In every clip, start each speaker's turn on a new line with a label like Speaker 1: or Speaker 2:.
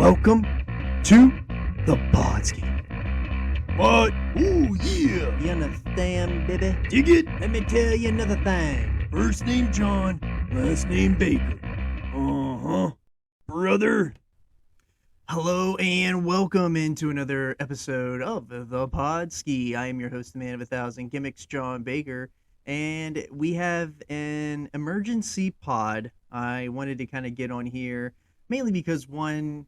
Speaker 1: Welcome to the Podski.
Speaker 2: What? Ooh, yeah.
Speaker 1: You understand, baby?
Speaker 2: Dig it?
Speaker 1: Let me tell you another thing.
Speaker 2: First name John, last name Baker. Uh-huh. Brother.
Speaker 1: Hello and welcome into another episode of the Podski. I am your host, the man of 1,000 gimmicks, John Baker, and we have an emergency pod. I wanted to kind of get on here mainly because, one,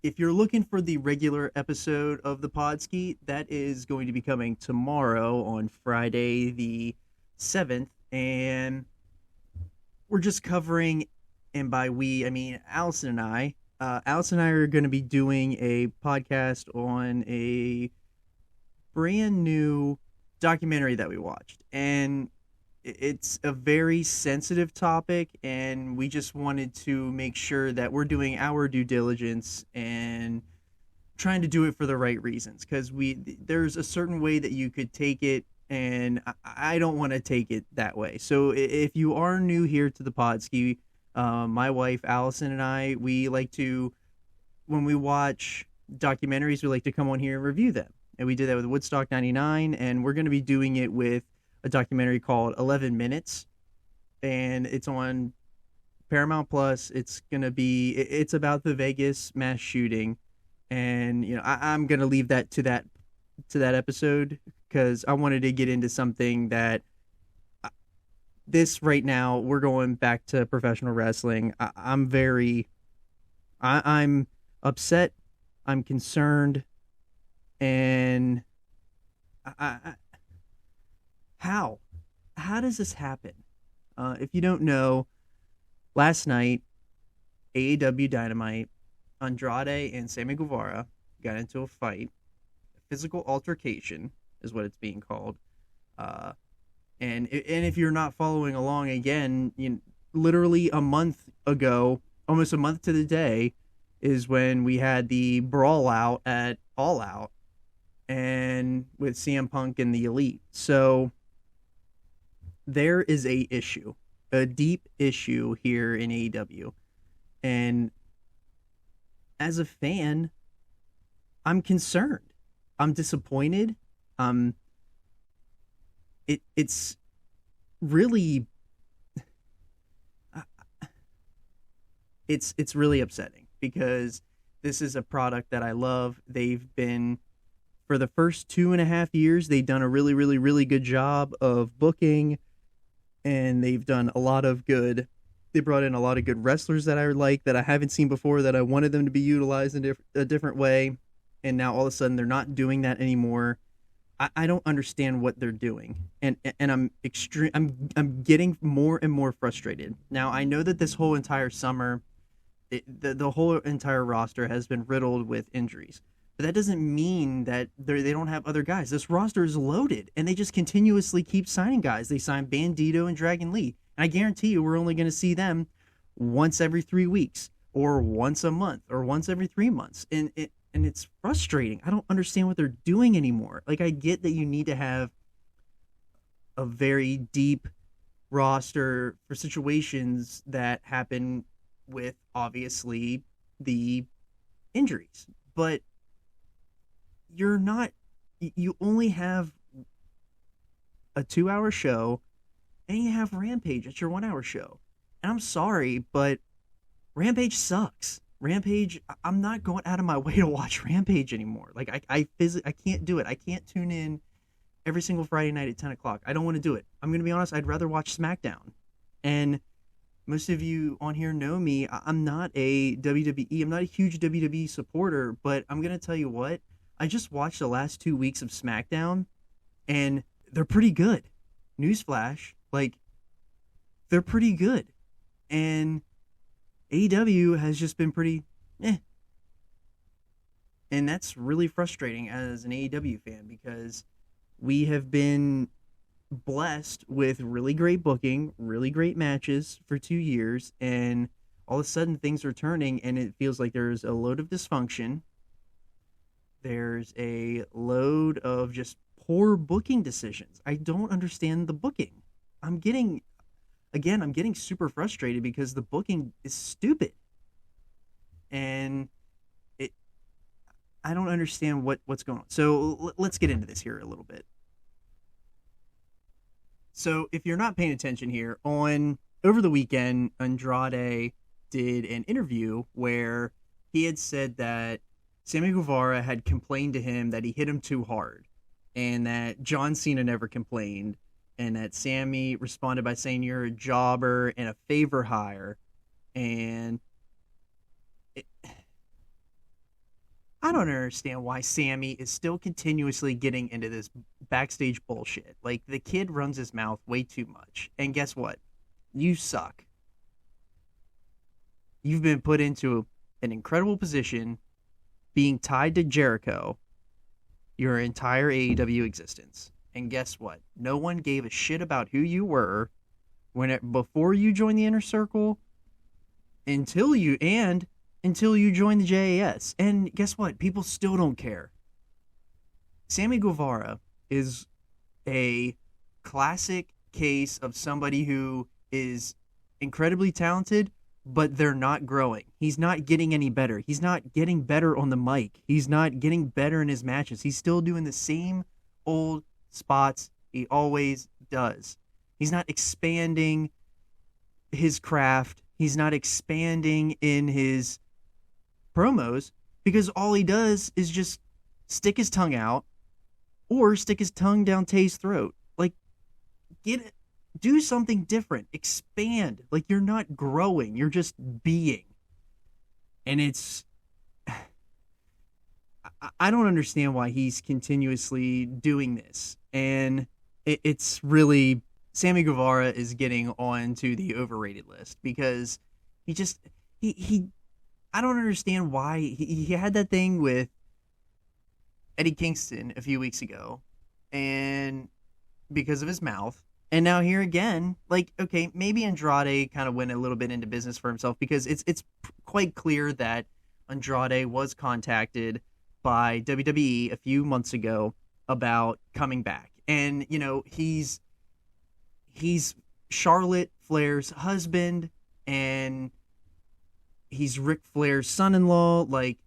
Speaker 1: if you're looking for the regular episode of the Podski, that is going to be coming tomorrow on Friday the 7th, and we're just covering, and by we, I mean Allison and I. Allison and I are going to be doing a podcast on a brand new documentary that we watched, and it's a very sensitive topic, and we just wanted to make sure that we're doing our due diligence and trying to do it for the right reasons, because there's a certain way that you could take it, and I don't want to take it that way. So if you are new here to the Podski, my wife Allison and I, we like to, when we watch documentaries, we like to come on here and review them, and we did that with Woodstock 99, and we're going to be doing it with a documentary called 11 Minutes, and it's on Paramount Plus. It's about the Vegas mass shooting, and I'm gonna leave that to that episode, because I wanted to get into something that this right now. We're going back to professional wrestling. I'm upset, I'm concerned, and How does this happen? If you don't know, last night, AEW Dynamite, Andrade and Sammy Guevara got into a fight. A physical altercation is what it's being called. And if you're not following along, again, literally a month ago, almost a month to the day, is when we had the brawl out at All Out, and with CM Punk and the Elite. So there is a deep issue here in AEW, and as a fan, I'm concerned. I'm disappointed. It's really, it's really upsetting, because this is a product that I love. They've been, for the first 2.5 years, they've done a really, really, really good job of booking, and they've done a lot of good. They brought in a lot of good wrestlers that I like, that I haven't seen before, that I wanted them to be utilized in a different way, and now all of a sudden they're not doing that anymore. I don't understand what they're doing, and I'm getting more and more frustrated. Now, I know that this whole entire summer, the whole entire roster has been riddled with injuries. But that doesn't mean that they don't have other guys. This roster is loaded, and they just continuously keep signing guys. They signed Bandito and Dragon Lee, and I guarantee you we're only going to see them once every 3 weeks, or once a month, or once every 3 months. And it's frustrating. I don't understand what they're doing anymore. Like, I get that you need to have a very deep roster for situations that happen with, obviously, the injuries. But you only have a 2-hour show, and you have Rampage. It's your 1-hour show. And I'm sorry, but Rampage sucks. Rampage, I'm not going out of my way to watch Rampage anymore. Like, I can't do it. I can't tune in every single Friday night at 10 o'clock. I don't want to do it. I'm going to be honest, I'd rather watch SmackDown. And most of you on here know me. I'm not a WWE, I'm not a huge WWE supporter, but I'm going to tell you what, I just watched the last 2 weeks of SmackDown, and they're pretty good. Newsflash, like, they're pretty good. And AEW has just been pretty And that's really frustrating as an AEW fan, because we have been blessed with really great booking, really great matches for 2 years, and all of a sudden things are turning, and it feels like there's a load of dysfunction. There's a load of just poor booking decisions. I don't understand the booking. I'm getting super frustrated because the booking is stupid. And I don't understand what's going on. So let's get into this here a little bit. So if you're not paying attention here, on over the weekend, Andrade did an interview where he had said that Sammy Guevara had complained to him that he hit him too hard, and that John Cena never complained, and that Sammy responded by saying you're a jobber and a favor hire, and it, I don't understand why Sammy is still continuously getting into this backstage bullshit. Like, the kid runs his mouth way too much. And guess what? You suck. You've been put into an incredible position being tied to Jericho your entire AEW existence. And guess what? No one gave a shit about who you were before you joined the inner circle until you joined the JAS. And guess what? People still don't care. Sammy Guevara is a classic case of somebody who is incredibly talented, but they're not growing. He's not getting any better. He's not getting better on the mic. He's not getting better in his matches. He's still doing the same old spots he always does. He's not expanding his craft. He's not expanding in his promos, because all he does is just stick his tongue out or stick his tongue down Tay's throat. Like, do something different. Expand. Like, you're not growing. You're just being. And I don't understand why he's continuously doing this. And it's really, Sammy Guevara is getting onto the overrated list, because he I don't understand why he had that thing with Eddie Kingston a few weeks ago, and because of his mouth, and now here again, like, okay, maybe Andrade kind of went a little bit into business for himself, because it's quite clear that Andrade was contacted by WWE a few months ago about coming back, and he's Charlotte Flair's husband, and he's Ric Flair's son-in-law. Like,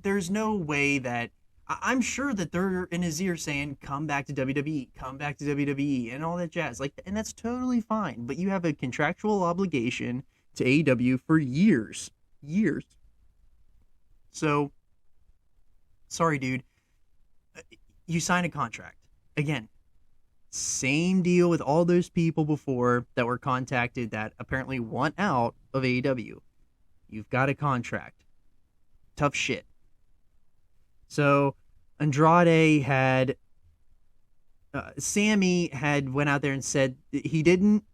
Speaker 1: there's no way that I'm sure that they're in his ear saying, come back to WWE, come back to WWE, and all that jazz. Like, and that's totally fine. But you have a contractual obligation to AEW for years. So, sorry, dude. You sign a contract. Again, same deal with all those people before that were contacted that apparently want out of AEW. You've got a contract. Tough shit. So Andrade had Sammy had went out there and said he didn't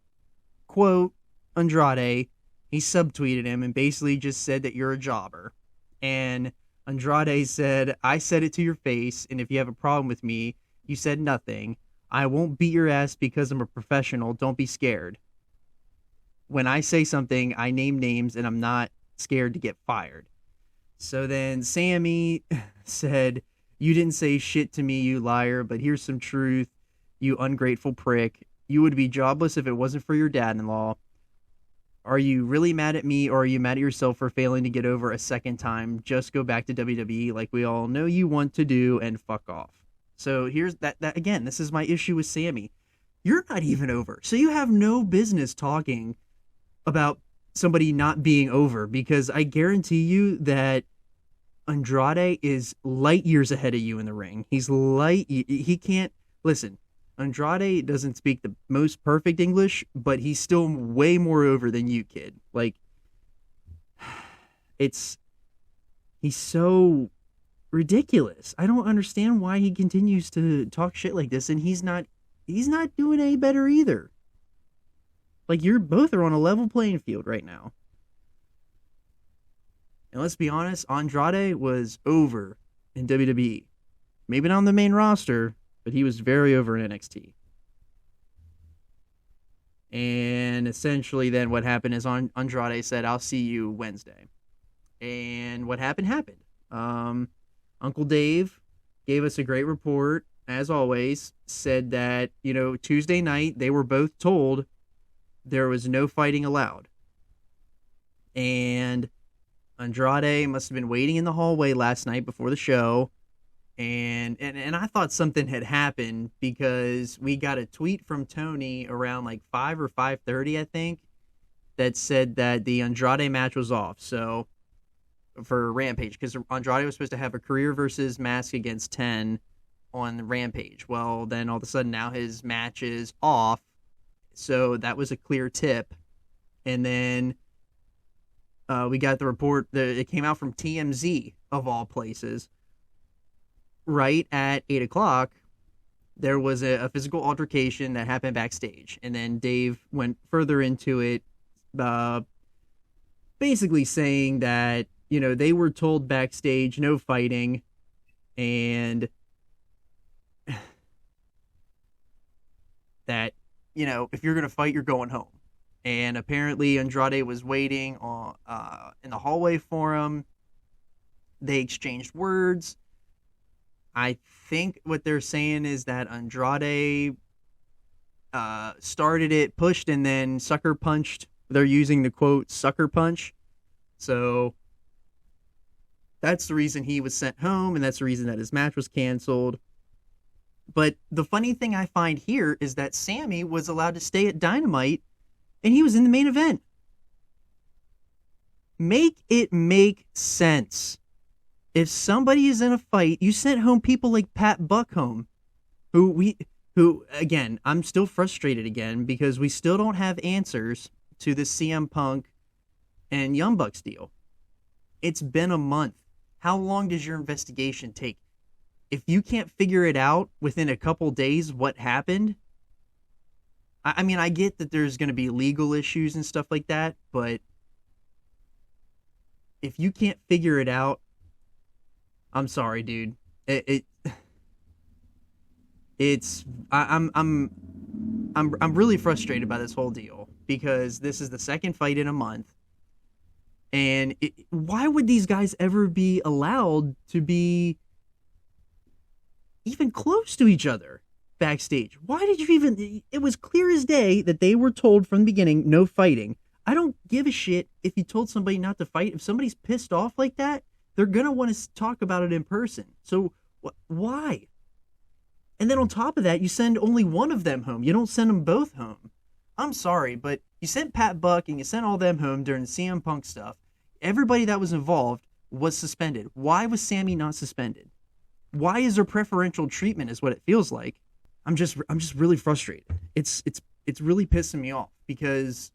Speaker 1: quote Andrade. He subtweeted him and basically just said that you're a jobber. And Andrade said, I said it to your face, and if you have a problem with me, you said nothing. I won't beat your ass because I'm a professional. Don't be scared. When I say something, I name names, and I'm not scared to get fired. So then Sammy said, you didn't say shit to me, you liar, but here's some truth, you ungrateful prick. You would be jobless if it wasn't for your dad-in-law. Are you really mad at me, or are you mad at yourself for failing to get over a second time? Just go back to WWE like we all know you want to do and fuck off. So here's that again, this is my issue with Sammy. You're not even over. So you have no business talking about somebody not being over, because I guarantee you that Andrade is light years ahead of you in the ring. He can't, listen, Andrade doesn't speak the most perfect English, but he's still way more over than you, kid. Like, he's so ridiculous. I don't understand why he continues to talk shit like this, and he's not doing any better either. Like, you're both are on a level playing field right now. And let's be honest, Andrade was over in WWE. Maybe not on the main roster, but he was very over in NXT. And essentially then what happened is Andrade said, I'll see you Wednesday. And what happened. Uncle Dave gave us a great report, as always, said that, Tuesday night they were both told there was no fighting allowed. And Andrade must have been waiting in the hallway last night before the show, and I thought something had happened because we got a tweet from Tony around like 5 or 5:30, I think, that said that the Andrade match was off. So for Rampage, because Andrade was supposed to have a career versus Mask against 10 on Rampage. Well, then all of a sudden now his match is off. So that was a clear tip. And then we got the report that it came out from TMZ, of all places. Right at 8 o'clock, there was a physical altercation that happened backstage. And then Dave went further into it, basically saying that, they were told backstage no fighting, and that, if you're going to fight, you're going home. And apparently Andrade was waiting in the hallway for him. They exchanged words. I think what they're saying is that Andrade started it, pushed, and then sucker punched. They're using the quote sucker punch. So that's the reason he was sent home, and that's the reason that his match was canceled. But the funny thing I find here is that Sammy was allowed to stay at Dynamite, and he was in the main event. Make it make sense. If somebody is in a fight, you sent home people like Pat Buck home, who again, I'm still frustrated again because we still don't have answers to the CM Punk and Young Bucks deal. It's been a month. How long does your investigation take? If you can't figure it out within a couple days what happened, I mean, I get that there's going to be legal issues and stuff like that, but if you can't figure it out, I'm sorry, dude. I'm really frustrated by this whole deal because this is the second fight in a month, and why would these guys ever be allowed to be even close to each other backstage? Why did you even? It was clear as day that they were told from the beginning no fighting. I don't give a shit if you told somebody not to fight. If somebody's pissed off like that, they're going to want to talk about it in person. So why? And then on top of that, you send only one of them home. You don't send them both home. I'm sorry, but you sent Pat Buck and you sent all them home during the CM Punk stuff. Everybody that was involved was suspended. Why was Sammy not suspended? Why is there preferential treatment is what it feels like. I'm just really frustrated. It's really pissing me off because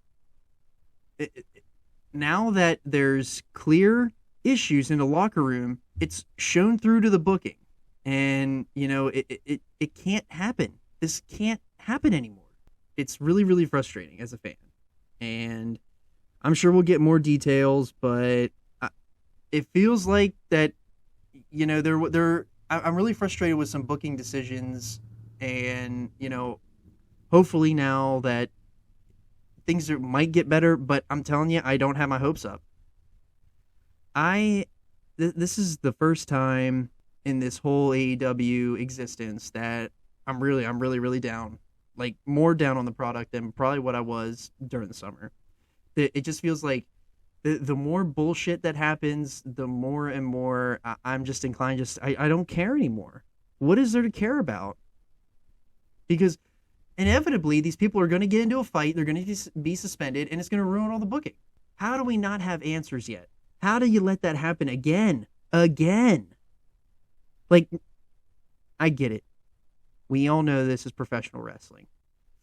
Speaker 1: now that there's clear issues in the locker room, it's shown through to the booking, and it can't happen. This can't happen anymore. It's really, really frustrating as a fan, and I'm sure we'll get more details, but it feels like that I'm really frustrated with some booking decisions, and hopefully now that things might get better, but I'm telling you, I don't have my hopes up. This is the first time in this whole AEW existence that I'm really, really down. Like, more down on the product than probably what I was during the summer. It just feels like the more bullshit that happens, the more and more I'm just inclined, I don't care anymore. What is there to care about? Because inevitably, these people are going to get into a fight, they're going to be suspended, and it's going to ruin all the booking. How do we not have answers yet? How do you let that happen again? Like, I get it. We all know this is professional wrestling.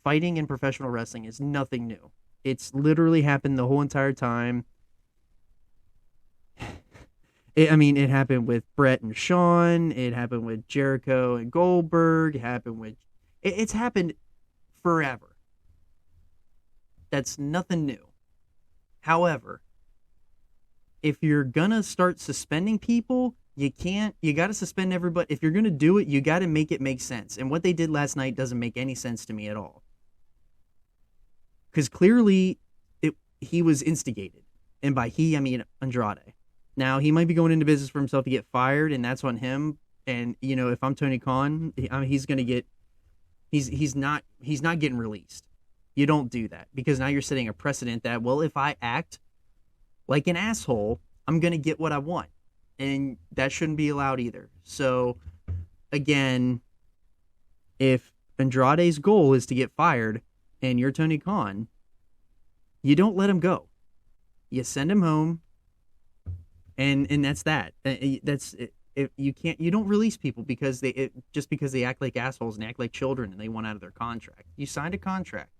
Speaker 1: Fighting in professional wrestling is nothing new. It's literally happened the whole entire time. It happened with Brett and Shawn. It happened with Jericho and Goldberg. It's happened forever. That's nothing new. However, if you're gonna start suspending people, you gotta suspend everybody. If you're gonna do it, you gotta make it make sense. And what they did last night doesn't make any sense to me at all. Because clearly, he was instigated. And by he, I mean Andrade. Now, he might be going into business for himself to get fired, and that's on him. And, if I'm Tony Khan, he's gonna get, he's not getting released. You don't do that. Because now you're setting a precedent that, well, if I act like an asshole, I'm going to get what I want. And that shouldn't be allowed either. So, again, if Andrade's goal is to get fired and you're Tony Khan, you don't let him go. You send him home, and that's that. That's if you don't release people because just because they act like assholes and act like children and they want out of their contract. You signed a contract.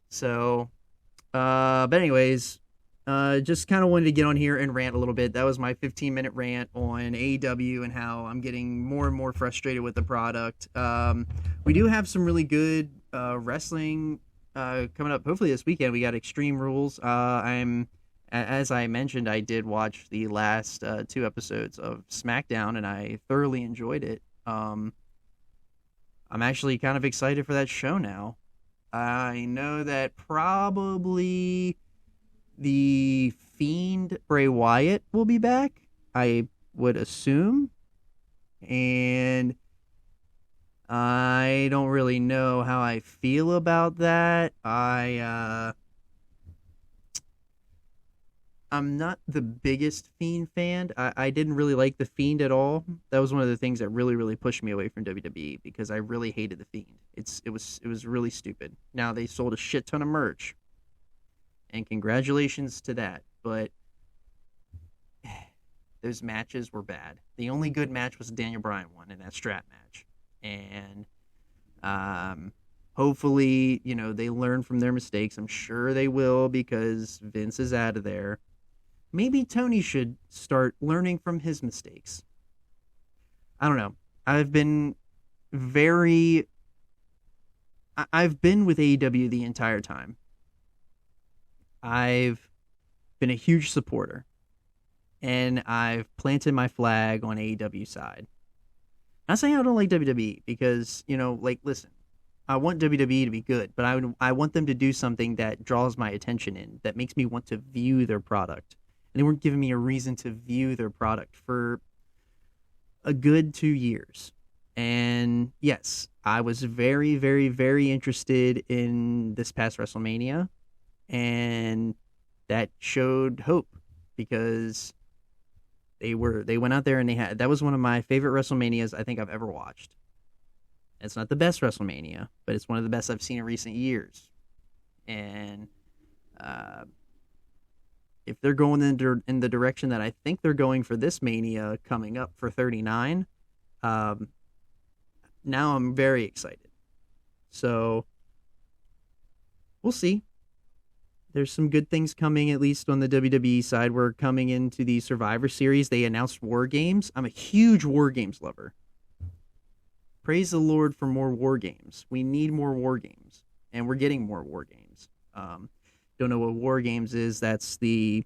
Speaker 1: So, but anyways, just kind of wanted to get on here and rant a little bit. That was my 15-minute rant on AEW and how I'm getting more and more frustrated with the product. We do have some really good wrestling coming up. Hopefully this weekend we got Extreme Rules. As I mentioned, I did watch the last 2 episodes of SmackDown and I thoroughly enjoyed it. I'm actually kind of excited for that show now. I know that probably the Fiend Bray Wyatt will be back, I would assume. And I don't really know how I feel about that. I'm not the biggest Fiend fan. I didn't really like the Fiend at all. That was one of the things that really, really pushed me away from WWE because I really hated the Fiend. It was really stupid. Now they sold a shit ton of merch, and congratulations to that. But those matches were bad. The only good match was the Daniel Bryan one, and that strap match. And hopefully, they learn from their mistakes. I'm sure they will because Vince is out of there. Maybe Tony should start learning from his mistakes. I don't know. I've been with AEW the entire time. I've been a huge supporter. And I've planted my flag on AEW side. Not saying I don't like WWE because, listen, I want WWE to be good, but I want them to do something that draws my attention in, that makes me want to view their product. And they weren't giving me a reason to view their product for a good 2 years. And yes, I was very, very, very interested in this past WrestleMania. And that showed hope because they went out there and that was one of my favorite WrestleManias I think I've ever watched. It's not the best WrestleMania, but it's one of the best I've seen in recent years. And if they're going in the direction that I think they're going for this Mania coming up for 39, now I'm very excited. So we'll see. There's some good things coming, at least on the WWE side. We're coming into the Survivor Series. They announced War Games. I'm a huge War Games lover. Praise the Lord for more War Games. We need more War Games, and we're getting more War Games. Don't know what War Games is. That's the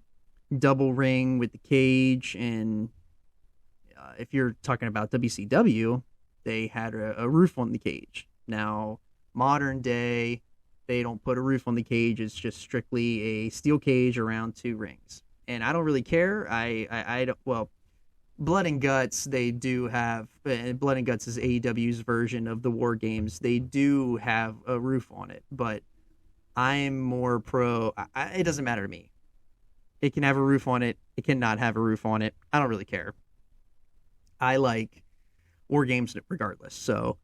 Speaker 1: double ring with the cage, and if you're talking about WCW, they had a roof on the cage. Now, modern day, they don't put a roof on the cage. It's just strictly a steel cage around 2 rings. And I don't really care. I don't, well, Blood and Guts, they do have, Blood and Guts is AEW's version of the War Games. They do have a roof on it, but I'm more pro, it doesn't matter to me. It can have a roof on it. It cannot have a roof on it. I don't really care. I like War Games regardless. So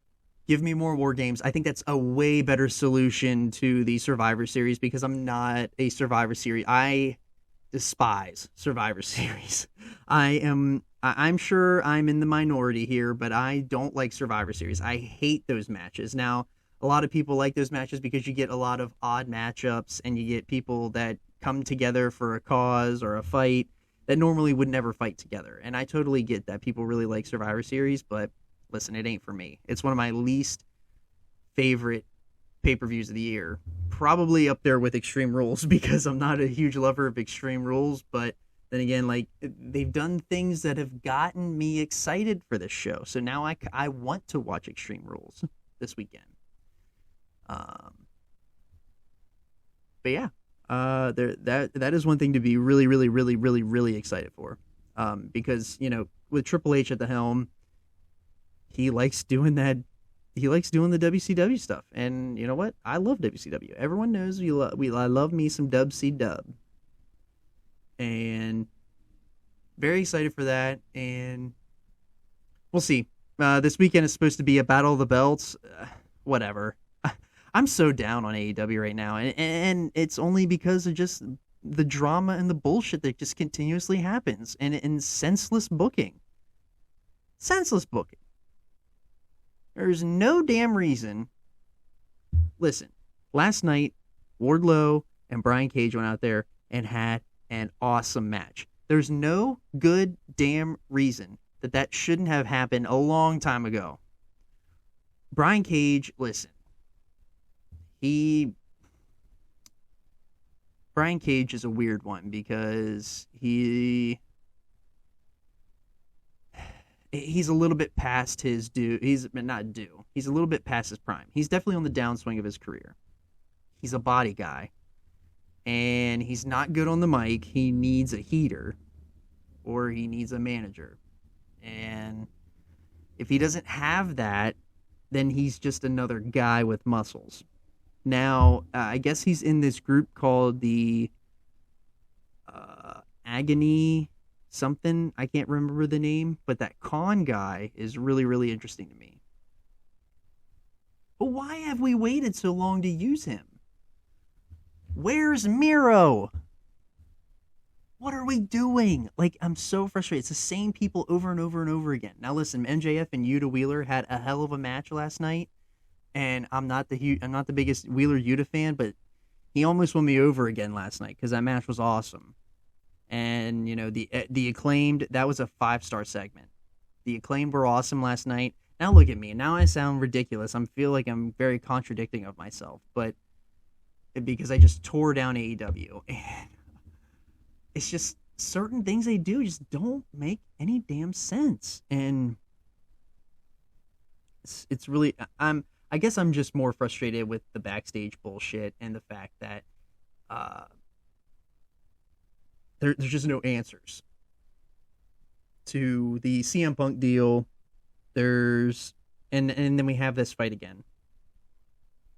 Speaker 1: give me more War Games. I think that's a way better solution to the Survivor Series because I'm not a Survivor Series. I despise Survivor Series. I'm sure I'm in the minority here, but I don't like Survivor Series. I hate those matches. Now, a lot of people like those matches because you get a lot of odd matchups and you get people that come together for a cause or a fight that normally would never fight together. And I totally get that people really like Survivor Series, but listen, it ain't for me. It's one of my least favorite pay-per-views of the year. Probably up there with Extreme Rules because I'm not a huge lover of Extreme Rules, but then again, they've done things that have gotten me excited for this show. So now I want to watch Extreme Rules this weekend. But yeah, that is one thing to be really, really, really, really, really excited for. Because, with Triple H at the helm, he likes doing that. He likes doing the WCW stuff. And you know what? I love WCW. Everyone knows I love me some Dub C Dub. and very excited for that. And we'll see. This weekend is supposed to be a Battle of the Belts. Whatever. I'm so down on AEW right now, and it's only because of just the drama and the bullshit that just continuously happens, and senseless booking. Senseless booking. There's no damn reason. Listen, last night, Wardlow and Brian Cage went out there and had an awesome match. There's no good damn reason that shouldn't have happened a long time ago. Brian Cage, listen, Brian Cage is a weird one because he's a little bit past his due. He's not due. He's a little bit past his prime. He's definitely on the downswing of his career. He's a body guy, and he's not good on the mic. He needs a heater, or he needs a manager. And if he doesn't have that, then he's just another guy with muscles. Now, I guess he's in this group called the Agony something. I can't remember the name, but that Khan guy is really, really interesting to me. But why have we waited so long to use him? Where's Miro? What are we doing? Like, I'm so frustrated. It's the same people over and over and over again. Now, listen, MJF and Yuta Wheeler had a hell of a match last night, and I'm not the biggest Wheeler Yuta fan, but he almost won me over again last night because that match was awesome. And the Acclaimed, that was a 5-star segment. The Acclaimed were awesome last night. Now look at me. Now I sound ridiculous. I feel like I'm very contradicting of myself, but because I just tore down AEW, and it's just certain things they do just don't make any damn sense. And it's really, I guess I'm just more frustrated with the backstage bullshit and the fact that there's just no answers to the CM Punk deal. And then we have this fight again.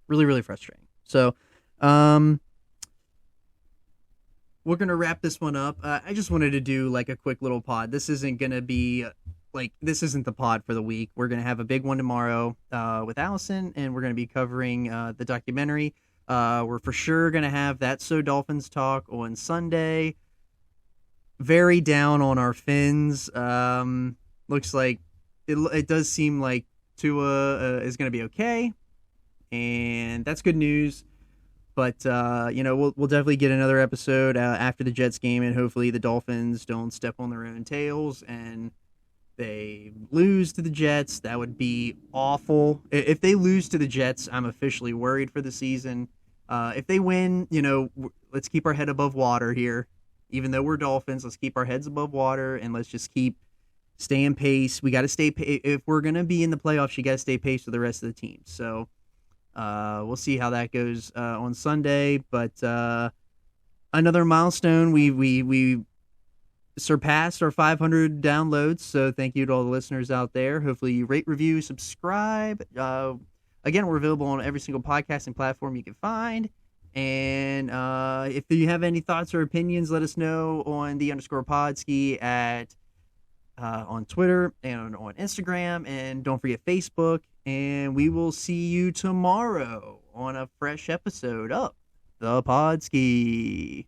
Speaker 1: Really, really frustrating. So, we're going to wrap this one up. I just wanted to do like a quick little pod. This isn't going to be this isn't the pod for the week. We're going to have a big one tomorrow with Allison, and we're going to be covering the documentary. We're for sure going to have that So Dolphins talk on Sunday. Very down on our Finns. Looks like it does seem like Tua is going to be okay, and that's good news. But we'll definitely get another episode after the Jets game, and hopefully the Dolphins don't step on their own tails and they lose to the Jets. That would be awful. If they lose to the Jets, I'm officially worried for the season. If they win, let's keep our head above water here. Even though we're Dolphins, let's keep our heads above water, and let's just keep staying pace. We got to stay. If we're gonna be in the playoffs, you got to stay pace with the rest of the team. So we'll see how that goes on Sunday. But another milestone. We surpassed our 500 downloads. So thank you to all the listeners out there. Hopefully you rate, review, subscribe. Again, we're available on every single podcasting platform you can find. And if you have any thoughts or opinions, let us know on _podski at on Twitter and on Instagram, and don't forget Facebook. And we will see you tomorrow on a fresh episode of the Podski.